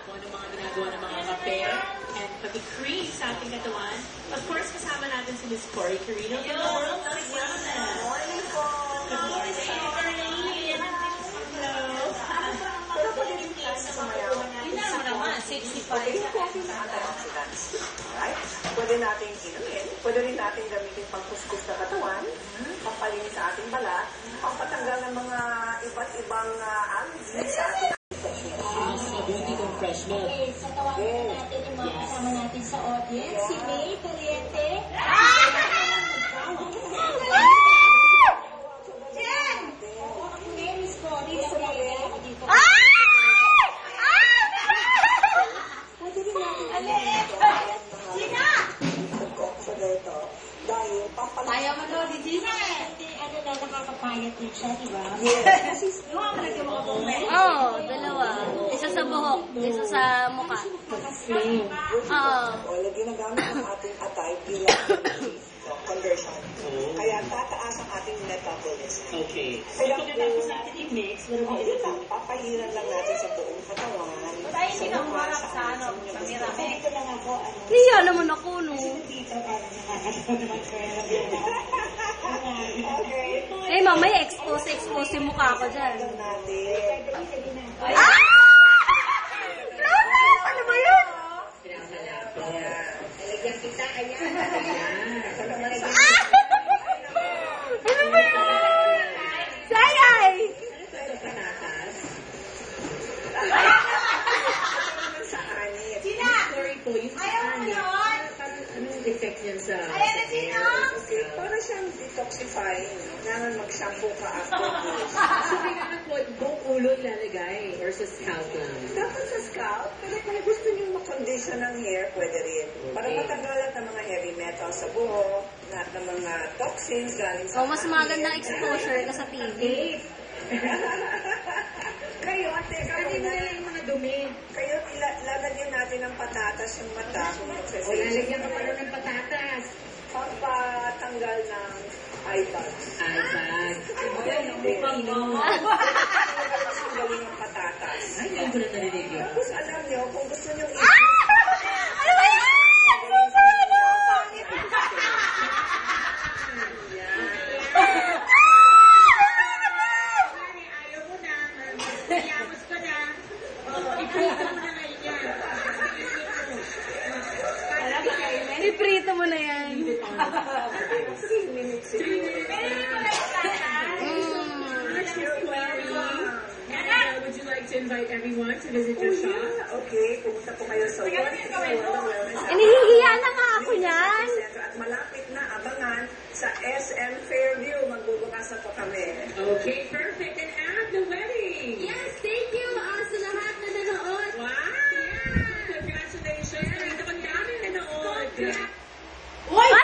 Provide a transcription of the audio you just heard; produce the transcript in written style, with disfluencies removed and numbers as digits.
kung ano mga ginagawa ng mga kape, and pati cream sa ating katawan. Of course, kasama natin si Miss Cory Carino from the World of Wellness. Morning po! Good morning, Cory! Hello! Pero pwede rin tayo sa mayaw. Yun naman, 65. Okay, yung coffee na antioxidants. Right? Pwede natin inumin. Pwede rin natin gamitin pangkuskus na katawan, pampalinis sa ating balat, pampatanggal ng mga iba't ibang allergies sa ating Beauty kong fresh milk. Okay, sa tawagan natin yung mga kasama natin sa audience. Si May Caliente. Jen! Ako ngayon, Miss Cory. Ako dito. pwede rin natin Gina! oxidato dahil pampalinis. Ayaw mo daw ni Gina. Ano na, nakakapayat din siya, di ba? Yes. Yung mga talaga mga buhay. Oo, dalawa. Isa sa buhok, isa sa mukha. Oo. Wala ginagamit ng ating atay bilang conversion. Kaya tataas ang ating metabolism. Okay. So, Kaya pagkatapos natin i-mix, meron oh, yun lang, papahiran lang natin sa buong katawan. Tayo sinakumarap sa ano, sa mirame. Dito lang ako, ano. Hiya naman ako, no? Dito, nakakatawa naman ko yung Okay. Eh, mamaya expose yung mukha ko dyan. Lang natin. Ah! Grabe! Ano ba yun? Nalagyan kita, ayan. Ano ba yun? Sayay! Sa anit. Sorry po, yung Ayaw mo yun! parang anong effect niyan sa... Ayan na Gina! Okay, para siyang detoxifying. Kailangan mag-shampoo ka after use. So, kailangan po, buong ulo ilalagay or sa scalp lang? Dapat sa scalp, pero kung gusto niyo mag-condition ng hair, pwede rin. Para matanggalan ng mga heavy metals sa buhok, lahat ng mga toxins galing sa Oh, mas magandang exposure ka sa TV. Kayo, ate, kayo na. yung mga dumi. Kayo, lalagyan natin ng patatas yung mata kung O, magsasage. lalagyan ka pa rin ng patatas. Pampatanggal ng eye bags. Ay, bag. Mukhang galing ng patatas. Ay, ngayon ko na narinig yun. Tapos alam niyo, kung gusto niyo Ano ba yun? Ayaw mo na. Iyamos ko na. Iprito mo na ngayon yan. Iprito mo na yan. 3 minutes. Would you like to invite everyone to visit your shop? Okay, pumunta po kayo sa Wellness Inihihiya na nga ako niyan. Center at malapit na abangan sa SM Fairview. Magbubukas na po kami. Okay, perfect. And at the wedding. Yes, thank you sa lahat na nanood. Wow! Congratulations. Ang dami nanood. Uy!